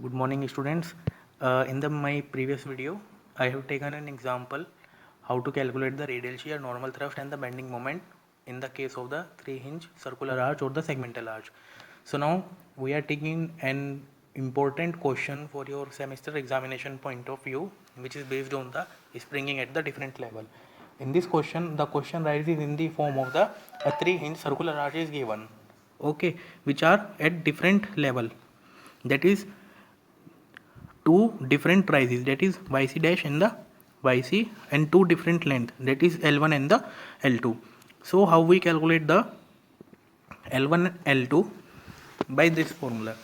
Good morning, students. My previous video, I have taken an example how to calculate the radial shear, normal thrust, and the bending moment in the case of the 3-hinge circular arch or the segmental arch. So now we are taking an important question for your semester examination point of view, which is based on the springing at the different level. In this question, the question rises in the form of the a 3-hinge circular arch is given, okay, which are at different level. That is two different prices, that is yc dash and the yc, and two different length, that is L1 and the L2. So how we calculate the L1 and L2? By this formula.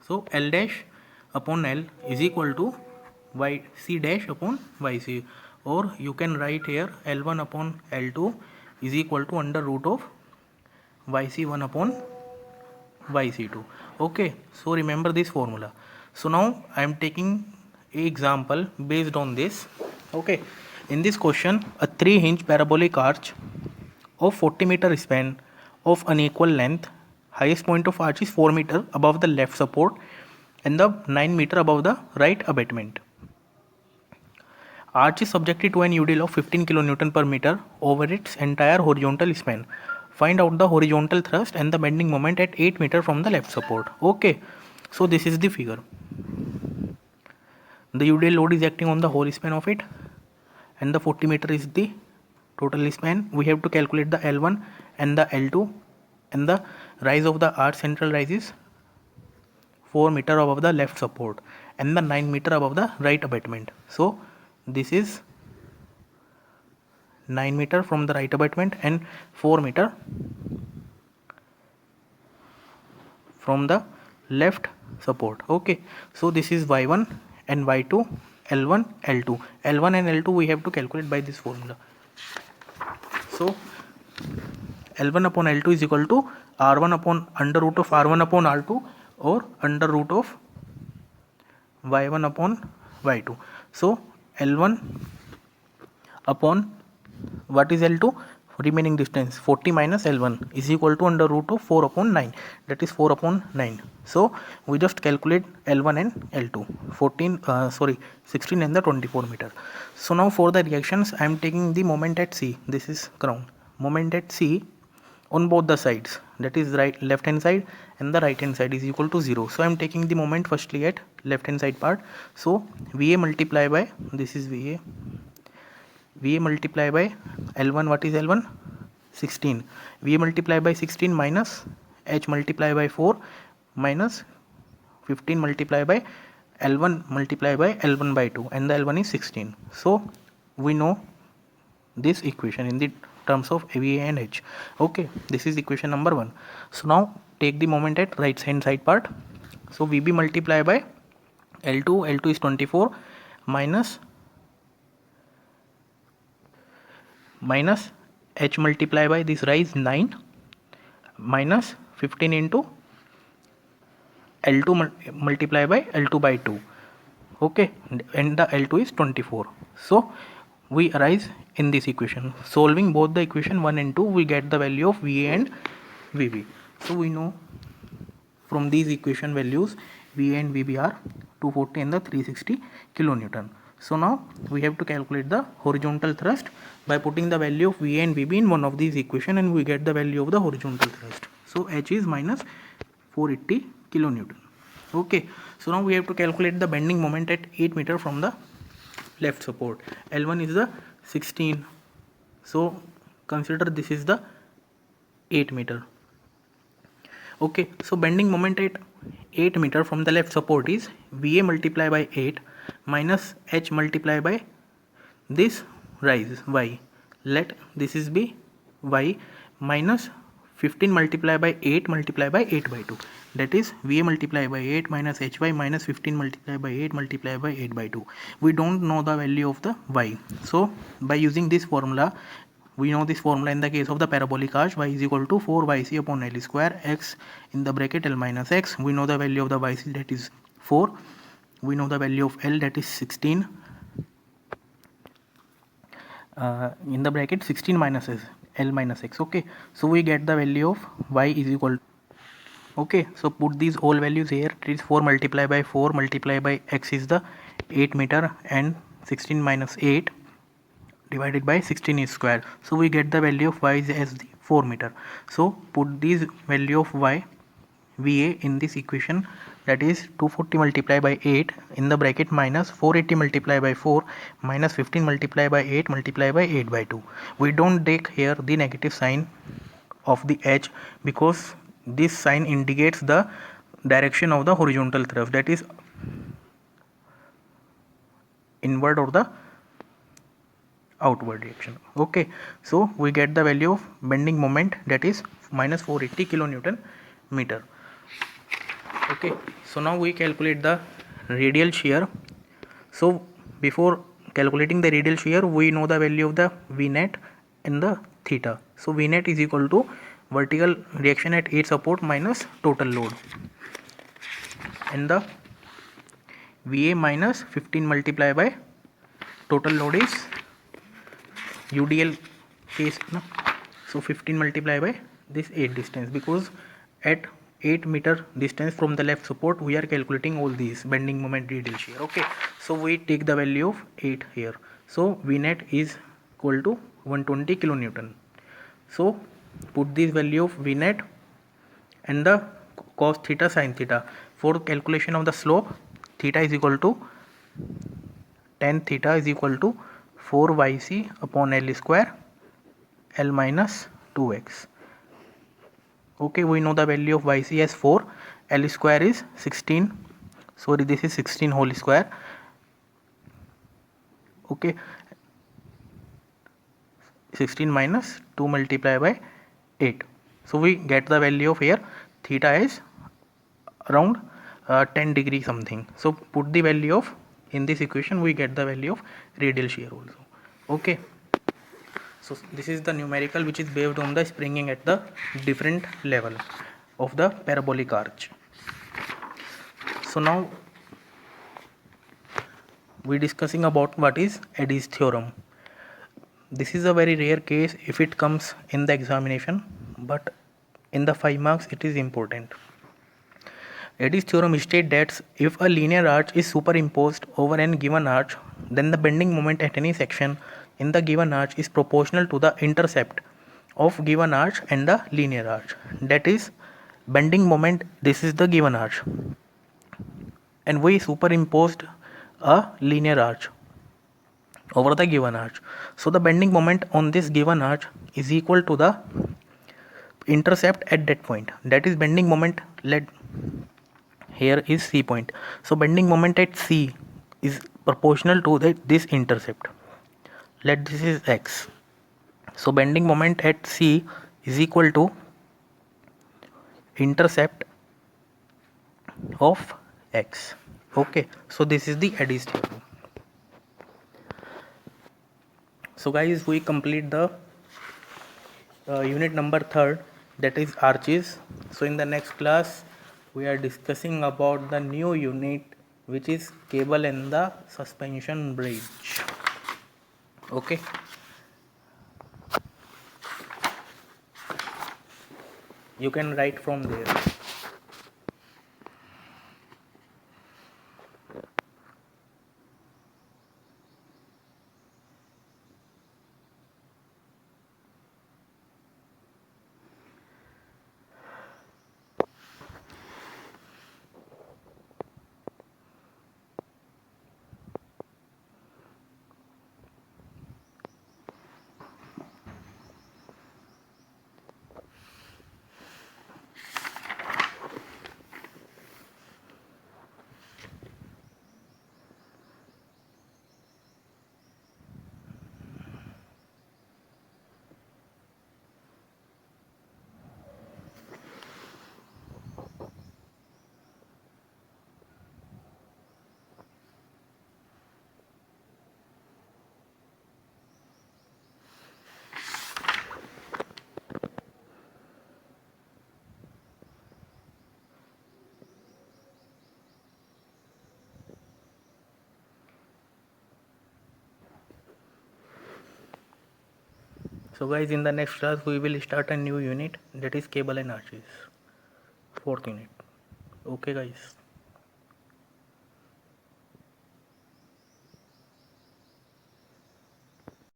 So L dash upon L is equal to yc dash upon yc, or you can write here L1 upon L2 is equal to under root of yc1 upon yc2. Okay, so remember this formula. So now I am taking a example based on this. Okay, in this question, a 3-hinge parabolic arch of 40-meter span of unequal length, highest point of arch is 4 meter above the left support and the 9 meter above the right abutment. Arch is subjected to an UDL of 15 kN per meter over its entire horizontal span. Find out the horizontal thrust and the bending moment at 8 meter from the left support. Okay, so this is the figure. The UDL load is acting on the whole span of it, and the 40 meter is the total span. We have to calculate the L1 and the L2, and the rise of the arch central rise is 4 meter above the left support and the 9 meter above the right abutment. So this is 9 meter from the right abutment and 4 meter from the left support. Okay, so this is y1 and y2, L1, L2. L1 and L2 we have to calculate by this formula. So L1 upon L2 is equal to R1 upon under root of R1 upon R2, or under root of y1 upon y2. So L1 upon what is L2? Remaining distance 40 minus L1 is equal to under root of 4 upon 9, that is 4 upon 9. So we just calculate L1 and L2, 16 and the 24 meter. So now for the reactions I am taking the moment at C. This is ground. Moment at C on both the sides, that is left hand side and the right hand side, is equal to 0. So I am taking the moment firstly at left hand side part. So VA multiply by, this is VA multiply by L1, what is L1? 16. VA multiply by 16 minus H multiply by 4 minus 15 multiply by L1 multiply by L1 by 2, and the L1 is 16. So we know this equation in the terms of VA and H. Okay, this is equation number 1. So now take the moment at right hand side part. So VB multiply by L2 is 24 minus H multiply by this rise 9 minus 15 into L2 multiply by L2 by 2. Okay, and the L2 is 24. So we arise in this equation. Solving both the equation 1 and 2, we get the value of VA and VB. So we know from these equation values VA and VB are 240 and the 360 kilonewton. So now we have to calculate the horizontal thrust by putting the value of VA and VB in one of these equation, and we get the value of the horizontal thrust. So H is minus 480 kilonewton. Okay, so now we have to calculate the bending moment at 8 meter from the left support. L1 is the 16. So consider this is the 8 meter. Okay, so bending moment at 8 meter from the left support is VA multiply by 8 minus H multiply by this rise y. Let this is be y minus 15 multiply by 8 multiply by 8 by 2. That is VA multiply by 8 minus HY minus 15 multiply by 8 multiply by 8 by 2. We don't know the value of the y. So by using this formula, we know this formula in the case of the parabolic arch, y is equal to 4yc upon L square, x in the bracket L minus x. We know the value of the yc, that is 4. We know the value of L, that is 16. In the bracket 16 minus s, L minus x. Okay, so we get the value of y is equal to, Okay, so put these all values here. It is 4 multiplied by 4 multiplied by x is the 8 meter, and 16 minus 8 divided by 16 is square. So we get the value of y as the 4 meter. So put this value of y VA in this equation, that is 240 multiplied by 8 in the bracket minus 480 multiplied by 4 minus 15 multiplied by 8 multiplied by 8 by 2. We don't take here the negative sign of the edge because this sign indicates the direction of the horizontal thrust, that is inward or the outward direction. Okay, so we get the value of bending moment, that is minus 480 kilonewton meter. Okay, so now we calculate the radial shear. So before calculating the radial shear, we know the value of the V net and the theta. So V net is equal to vertical reaction at each support minus total load, and the VA minus 15 multiplied by total load is UDL case, no? So 15 multiplied by this 8 distance, because at 8 meter distance from the left support we are calculating all these bending moment, radial shear. Okay, so we take the value of 8 here. So V net is equal to 120 kilonewton. So put this value of V net and the cos theta sin theta. For calculation of the slope, theta is equal to tan theta is equal to 4yc upon L square L minus 2x. Okay, we know the value of yc as 4, L square is 16, sorry, this is 16 whole square. Okay, 16 minus 2 multiplied by 8. So we get the value of here theta is around 10 degree something. So put the value of, in this equation we get the value of radial shear also. Okay, so this is the numerical which is based on the springing at the different level of the parabolic arch. So now we discussing about what is Eddy's theorem. This is a very rare case if it comes in the examination, but in the 5 marks it is important. Eddy's theorem states that if a linear arch is superimposed over an given arch, then the bending moment at any section in the given arch is proportional to the intercept of given arch and the linear arch. That is, bending moment, this is the given arch, and we superimposed a linear arch over the given arch. So the bending moment on this given arch is equal to the intercept at that point. That is bending moment, let here is C point. So bending moment at C is proportional to this intercept. Let this is x. So bending moment at C is equal to intercept of x. Okay, so this is the Eddy's theorem. So guys, we complete the unit number 3rd, that is arches. So in the next class we are discussing about the new unit which is cable and the suspension bridge. Okay, you can write from there. So guys, in the next class we will start a new unit, that is cable and arches. 4th unit. Okay guys.